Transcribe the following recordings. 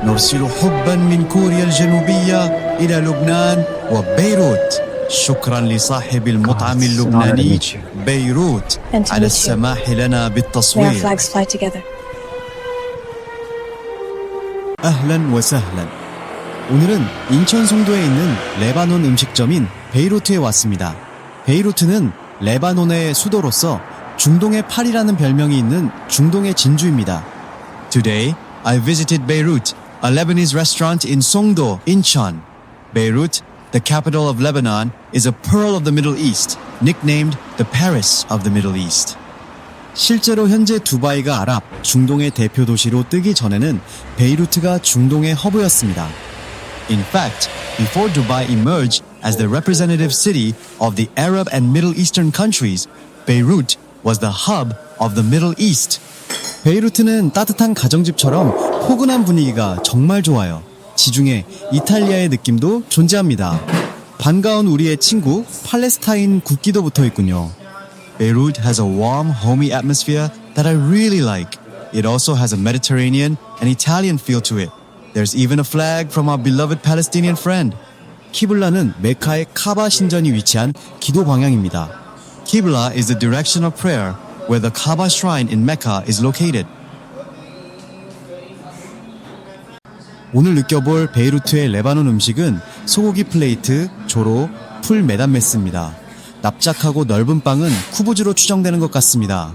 نرسل حبا من كوريا الجنوبية إلى لبنان وبيروت. شكرا لصاحب المطعم اللبناني بيروت على السماح لنا بالتصوير. أهلا وسهلا. 오늘은 인천 송도에 있는 레바논 음식점인 베이루트에 왔습니다. 베이루트는 레바논의 수도로서 중동의 파리라는 별명이 있는 중동의 진주입니다. Today, I visited Beirut, a Lebanese restaurant in Songdo, Incheon. Beirut, the capital of Lebanon, is a pearl of the Middle East, nicknamed the Paris of the Middle East. 실제로 현재 두바이가 아랍, 중동의 대표 도시로 뜨기 전에는 베이루트가 중동의 허브였습니다. In fact, before Dubai emerged as the representative city of the Arab and Middle Eastern countries, Beirut was the hub of the Middle East. 베이루트는 따뜻한 가정집처럼 포근한 분위기가 정말 좋아요. 지중해, 이탈리아의 느낌도 존재합니다. 반가운 우리의 친구, 팔레스타인 국기도 붙어 있군요. Beirut has a warm, homey atmosphere that I really like. It also has a Mediterranean and Italian feel to it. There's even a flag from our beloved Palestinian friend. 키블라는 메카의 카바 신전이 위치한 기도 방향입니다. Qibla is the direction of prayer where the Kaaba shrine in Mecca is located. 오늘 느껴볼 베이루트의 레바논 음식은 소고기 플레이트, 조로, 풀 메담메스입니다. 납작하고 넓은 빵은 쿠부즈로 추정되는 것 같습니다.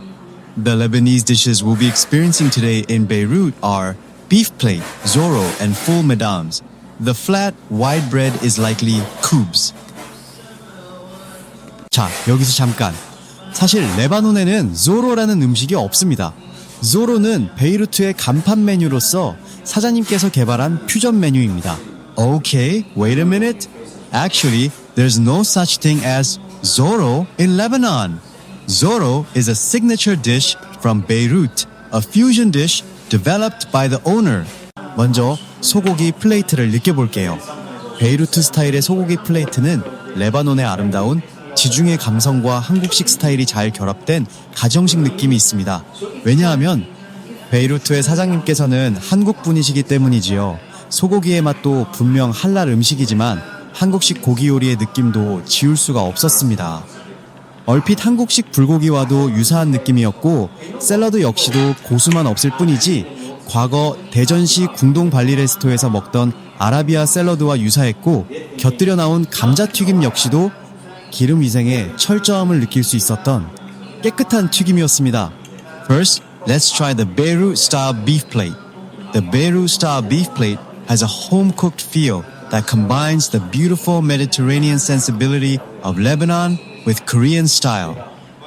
The Lebanese dishes we'll be experiencing today in Beirut are beef plate, zoro, and full medams. The flat, wide bread is likely kubs. 자, 여기서 잠깐. 사실 레바논에는 조로라는 음식이 없습니다. 조로는 베이루트의 간판 메뉴로서 사장님께서 개발한 퓨전 메뉴입니다. Okay, wait a minute. Actually, there's no such thing as Zoro in Lebanon. Zoro is a signature dish from Beirut, a fusion dish developed by the owner. 먼저 소고기 플레이트를 느껴볼게요. 베이루트 스타일의 소고기 플레이트는 레바논의 아름다운 지중해 감성과 한국식 스타일이 잘 결합된 가정식 느낌이 있습니다. 왜냐하면 베이루트의 사장님께서는 한국 분이시기 때문이지요. 소고기의 맛도 분명 할랄 음식이지만 한국식 고기 요리의 느낌도 지울 수가 없었습니다. 얼핏 한국식 불고기와도 유사한 느낌이었고 샐러드 역시도 고수만 없을 뿐이지 과거 대전시 궁동 발리레스토에서 먹던 아라비아 샐러드와 유사했고 곁들여 나온 감자튀김 역시도 기름 위생에 철저함을 느낄 수 있었던 깨끗한 튀김이었습니다. First, let's try the Beirut style beef plate. The Beirut style beef plate has a home-cooked feel that combines the beautiful Mediterranean sensibility of Lebanon with Korean style.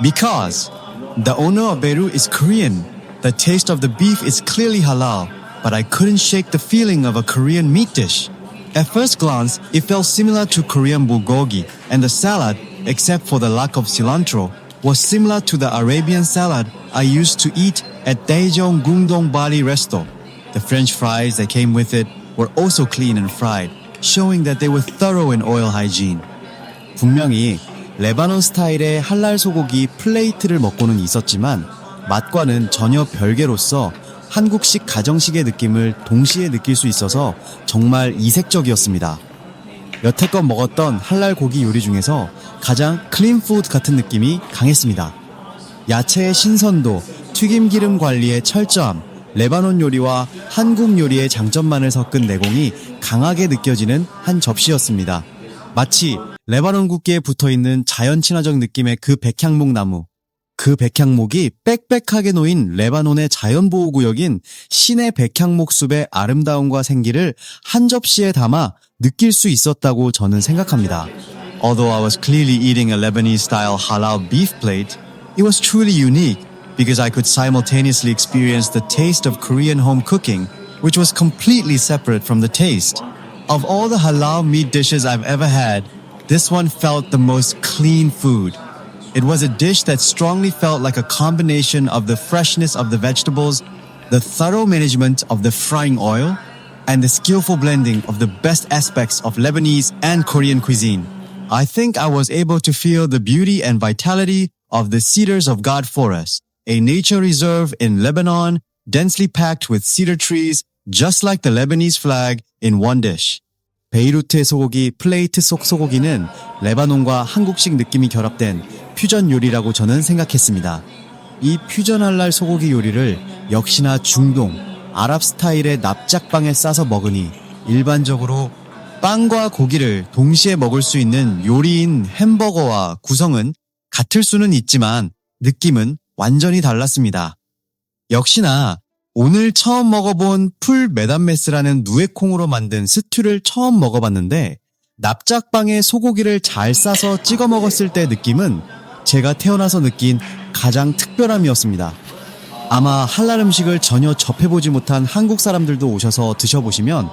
Because the owner of Beirut is Korean, the taste of the beef is clearly halal, but I couldn't shake the feeling of a Korean meat dish. At first glance, it felt similar to Korean bulgogi, and the salad, except for the lack of cilantro, was similar to the Arabian salad I used to eat at Daejeon Gungdong Bali Resto. The French fries that came with it were also clean and fried, showing that they were thorough in oil hygiene. 분명히 레바논 스타일의 할랄 소고기 플레이트를 먹고는 있었지만 맛과는 전혀 별개로서 한국식 가정식의 느낌을 동시에 느낄 수 있어서 정말 이색적이었습니다. 여태껏 먹었던 할랄 고기 요리 중에서 가장 클린 푸드 같은 느낌이 강했습니다. 야채의 신선도, 튀김 기름 관리의 철저함, 레바논 요리와 한국 요리의 장점만을 섞은 내공이 강하게 느껴지는 한 접시였습니다. 마치 레바논 국기에 붙어있는 자연 친화적 느낌의 그 백향목 나무, 그 백향목이 빽빽하게 놓인 레바논의 자연보호구역인 신의 백향목 숲의 아름다움과 생기를 한 접시에 담아 느낄 수 있었다고 저는 생각합니다. Although I was clearly eating a Lebanese-style halal beef plate, it was truly unique because I could simultaneously experience the taste of Korean home cooking, which was completely separate from the taste. Of all the halal meat dishes I've ever had, this one felt the most clean food. It was a dish that strongly felt like a combination of the freshness of the vegetables, the thorough management of the frying oil, and the skillful blending of the best aspects of Lebanese and Korean cuisine. I think I was able to feel the beauty and vitality of the Cedars of God Forest, a nature reserve in Lebanon, densely packed with cedar trees just like the Lebanese flag in one dish. 베이루트의 소고기 플레이트 속 소고기는 레바논과 한국식 느낌이 결합된 퓨전 요리라고 저는 생각했습니다. 이 퓨전 할랄 소고기 요리를 역시나 중동, 아랍 스타일의 납작빵에 싸서 먹으니 일반적으로 빵과 고기를 동시에 먹을 수 있는 요리인 햄버거와 구성은 같을 수는 있지만 느낌은 완전히 달랐습니다. 역시나 오늘 처음 먹어본 풀 메담메스라는 누에콩으로 만든 스튜를 처음 먹어봤는데 납작빵에 소고기를 잘 싸서 찍어 먹었을 때 느낌은 제가 태어나서 느낀 가장 특별함이었습니다. 아마 할랄 음식을 전혀 접해보지 못한 한국 사람들도 오셔서 드셔보시면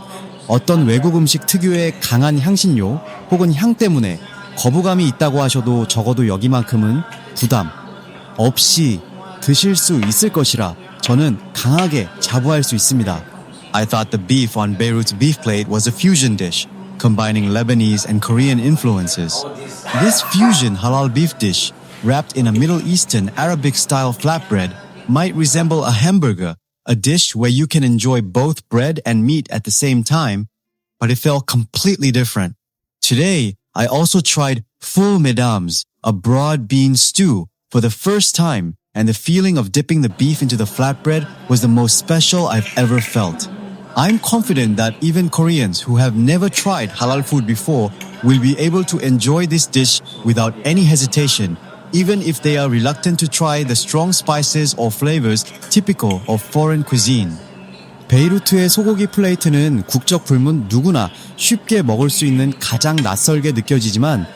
어떤 외국 음식 특유의 강한 향신료 혹은 향 때문에 거부감이 있다고 하셔도 적어도 여기만큼은 부담 없이 드실 수 있을 것이라 저는 강하게 자부할 수 있습니다. I thought the beef on Beirut's beef plate was a fusion dish, combining Lebanese and Korean influences. This fusion halal beef dish, wrapped in a Middle Eastern Arabic-style flatbread, might resemble a hamburger, a dish where you can enjoy both bread and meat at the same time, but it felt completely different. Today, I also tried full mesdames, a broad bean stew, for the first time, and the feeling of dipping the beef into the flatbread was the most special I've ever felt. I'm confident that even Koreans who have never tried halal food before will be able to enjoy this dish without any hesitation, even if they are reluctant to try the strong spices or flavors typical of foreign cuisine. 베이루트의 소고기 플레이트는 국적 불문 누구나 쉽게 먹을 수 있는 가장 낯설게 느껴지지만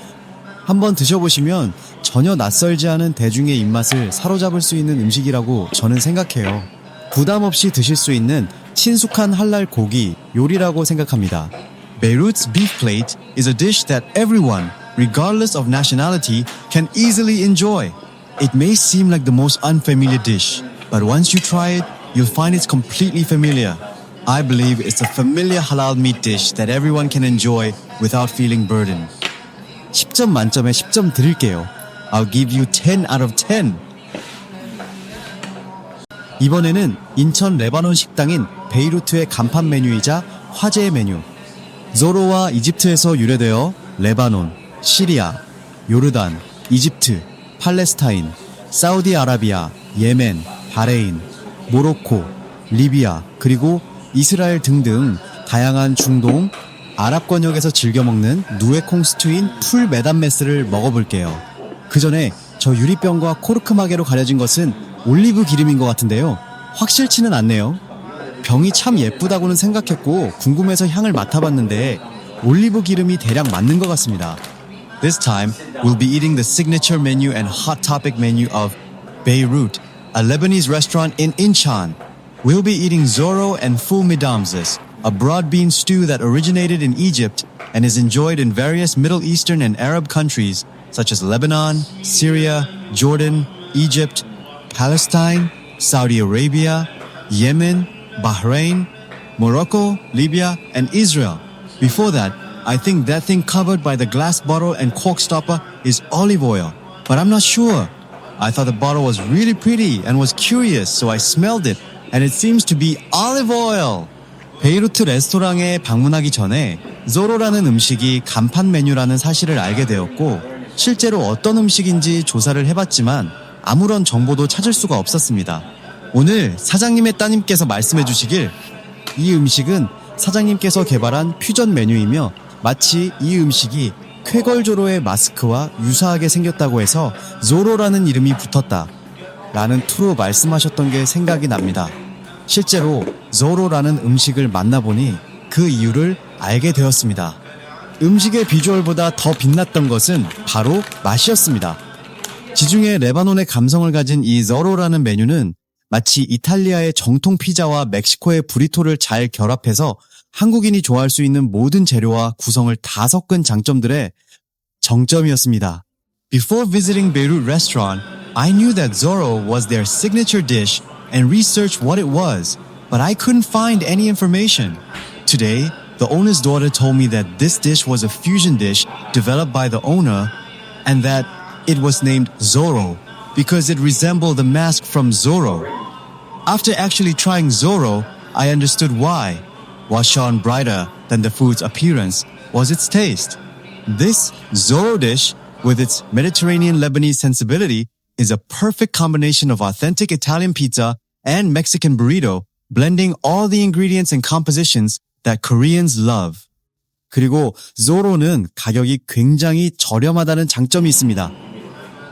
한번 드셔보시면 전혀 낯설지 않은 대중의 입맛을 사로잡을 수 있는 음식이라고 저는 생각해요. 부담 없이 드실 수 있는 친숙한 할랄 고기 요리라고 생각합니다. Beirut's beef plate is a dish that everyone, regardless of nationality, can easily enjoy. It may seem like the most unfamiliar dish, but once you try it, you'll find it's completely familiar. I believe it's a familiar halal meat dish that everyone can enjoy without feeling burdened. 10점 만점에 10점 드릴게요. I'll give you 10 out of 10. 이번에는 인천 레바논 식당인 베이루트의 간판 메뉴이자 화제의 메뉴. 조로와 이집트에서 유래되어 레바논, 시리아, 요르단, 이집트, 팔레스타인, 사우디아라비아, 예멘, 바레인, 모로코, 리비아, 그리고 이스라엘 등등 다양한 중동, 아랍 권역에서 즐겨 먹는 누에콩 스튜인 풀 메담메스를 먹어볼게요. 그 전에 저 유리병과 코르크마개로 가려진 것은 올리브 기름인 것 같은데요. 확실치는 않네요. 병이 참 예쁘다고는 생각했고 궁금해서 향을 맡아봤는데 올리브 기름이 대략 맞는 것 같습니다. This time, we'll be eating the signature menu and hot topic menu of Beirut, a Lebanese restaurant in Incheon. We'll be eating zoro and full midamzes, a broad bean stew that originated in Egypt and is enjoyed in various Middle Eastern and Arab countries such as Lebanon, Syria, Jordan, Egypt, Palestine, Saudi Arabia, Yemen, Bahrain, Morocco, Libya, and Israel. Before that, I think that thing covered by the glass bottle and cork stopper is olive oil, but I'm not sure. I thought the bottle was really pretty and was curious, so I smelled it, and it seems to be olive oil. 베이루트 레스토랑에 방문하기 전에 조로라는 음식이 간판 메뉴라는 사실을 알게 되었고 실제로 어떤 음식인지 조사를 해봤지만 아무런 정보도 찾을 수가 없었습니다. 오늘 사장님의 따님께서 말씀해 주시길 이 음식은 사장님께서 개발한 퓨전 메뉴이며 마치 이 음식이 쾌걸조로의 마스크와 유사하게 생겼다고 해서 조로라는 이름이 붙었다 라는 투로 말씀하셨던 게 생각이 납니다. 실제로 조로라는 음식을 만나보니 그 이유를 알게 되었습니다. 음식의 비주얼보다 더 빛났던 것은 바로 맛이었습니다. 지중해 레바논의 감성을 가진 이 조로라는 메뉴는 마치 이탈리아의 정통 피자와 멕시코의 브리토를 잘 결합해서 한국인이 좋아할 수 있는 모든 재료와 구성을 다 섞은 장점들의 정점이었습니다. Before visiting Beirut restaurant, I knew that Zoro was their signature dish and researched what it was, but I couldn't find any information. Today, the owner's daughter told me that this dish was a fusion dish developed by the owner and that it was named Zorro because it resembled the mask from Zorro. After actually trying Zorro, I understood why. What shone brighter than the food's appearance was its taste. This Zorro dish, with its Mediterranean Lebanese sensibility, is a perfect combination of authentic Italian pizza and Mexican burrito, blending all the ingredients and compositions that Koreans love. 그리고 Zorro는 가격이 굉장히 저렴하다는 장점이 있습니다.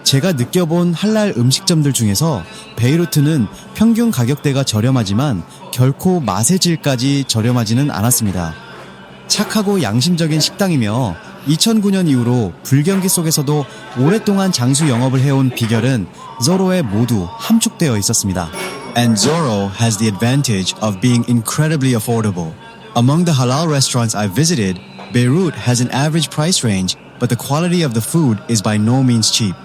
제가 느껴본 할랄 음식점들 중에서 베이루트는 평균 가격대가 저렴하지만 결코 맛의 질까지 저렴하지는 않았습니다. 착하고 양심적인 식당이며 2009년 이후로 불경기 속에서도 오랫동안 장수 영업을 해온 비결은 Zorro에 모두 함축되어 있었습니다. And Zorro has the advantage of being incredibly affordable. Among the halal restaurants I've visited, Beirut has an average price range, but the quality of the food is by no means cheap.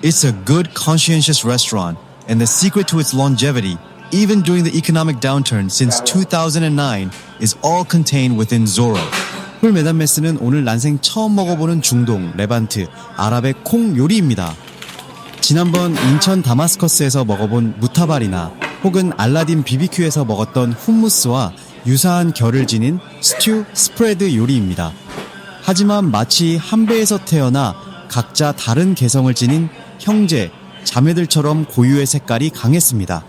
It's a good, conscientious restaurant, and the secret to its longevity, even during the economic downturn since 2009, is all contained within Zorro. 풀 메담메스는 오늘 난생 처음 먹어보는 중동, 레반트, 아랍의 콩 요리입니다. 지난번 인천 다마스커스에서 먹어본 무타발이나 혹은 알라딘 BBQ에서 먹었던 훔무스와 유사한 결을 지닌 스튜, 스프레드 요리입니다. 하지만 마치 한 배에서 태어나 각자 다른 개성을 지닌 형제, 자매들처럼 고유의 색깔이 강했습니다.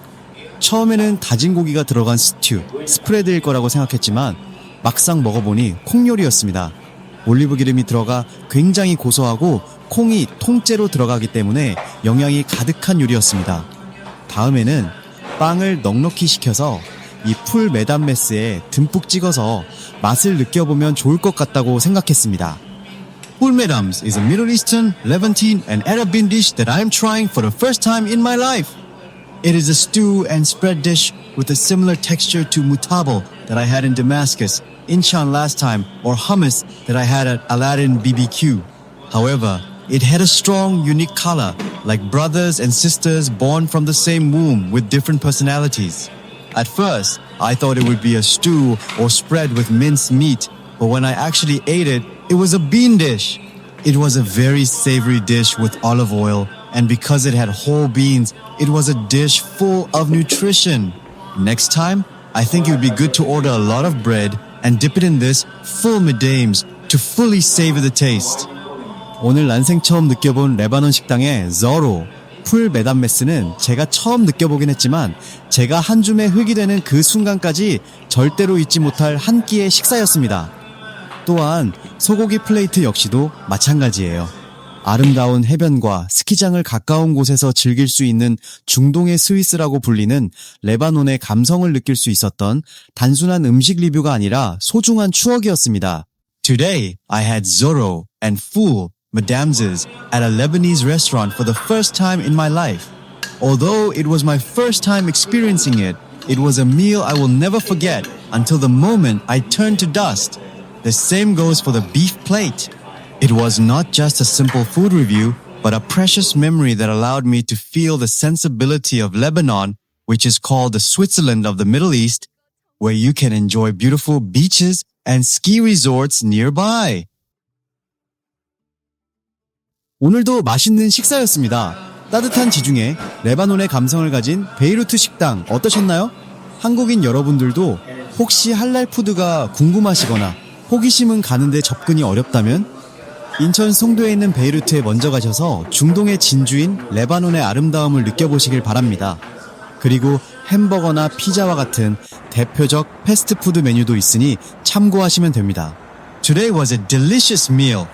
처음에는 다진 고기가 들어간 스튜, 스프레드일 거라고 생각했지만 막상 먹어보니 콩 요리였습니다. 올리브 기름이 들어가 굉장히 고소하고 콩이 통째로 들어가기 때문에 영양이 가득한 요리였습니다. 다음에는 빵을 넉넉히 식혀서 이 풀 메담메스에 듬뿍 찍어서 맛을 느껴보면 좋을 것 같다고 생각했습니다. Full Medams is a Middle Eastern, Levantine, and Arab bean dish that I am trying for the first time in my life. It is a stew and spread dish with a similar texture to mutabal that I had in Damascus, Incheon last time, or hummus that I had at Aladdin BBQ. However, it had a strong, unique color, like brothers and sisters born from the same womb with different personalities. At first, I thought it would be a stew or spread with minced meat, but when I actually ate it, it was a bean dish. It was a very savory dish with olive oil, and because it had whole beans, it was a dish full of nutrition. Next time, I think it would be good to order a lot of bread and dip it in this full medames to fully savor the taste. 오늘 난생 처음 느껴본 레바논 식당의 Zorro, 풀 메담메스는 제가 처음 느껴보긴 했지만 제가 한 줌에 흙이 되는 그 순간까지 절대로 잊지 못할 한 끼의 식사였습니다. 또한 소고기 플레이트 역시도 마찬가지예요. 아름다운 해변과 스키장을 가까운 곳에서 즐길 수 있는 중동의 스위스라고 불리는 레바논의 감성을 느낄 수 있었던 단순한 음식 리뷰가 아니라 소중한 추억이었습니다. Today, I had Zorro and Fool Medamses at a Lebanese restaurant for the first time in my life. Although it was my first time experiencing it, it was a meal I will never forget until the moment I turned to dust. The same goes for the beef plate. It was not just a simple food review, but a precious memory that allowed me to feel the sensibility of Lebanon, which is called the Switzerland of the Middle East, where you can enjoy beautiful beaches and ski resorts nearby. 오늘도 맛있는 식사였습니다. 따뜻한 지중해, 레바논의 감성을 가진 베이루트 식당 어떠셨나요? 한국인 여러분들도 혹시 할랄 푸드가 궁금하시거나 호기심은 가는데 접근이 어렵다면 인천 송도에 있는 베이루트에 먼저 가셔서 중동의 진주인 레바논의 아름다움을 느껴보시길 바랍니다. 그리고 햄버거나 피자와 같은 대표적 패스트푸드 메뉴도 있으니 참고하시면 됩니다. Today was a delicious meal.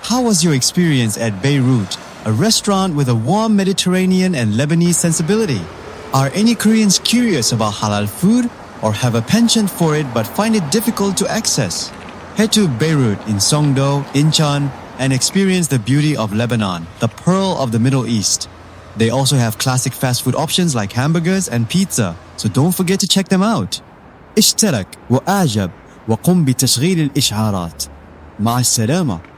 How was your experience at Beirut, a restaurant with a warm Mediterranean and Lebanese sensibility? Are any Koreans curious about halal food or have a penchant for it but find it difficult to access? Head to Beirut in Songdo, Incheon, and experience the beauty of Lebanon, the pearl of the Middle East. They also have classic fast food options like hamburgers and pizza, so don't forget to check them out. اشترك وأعجب وقم بتشغيل الإشعارات. مع السلامة.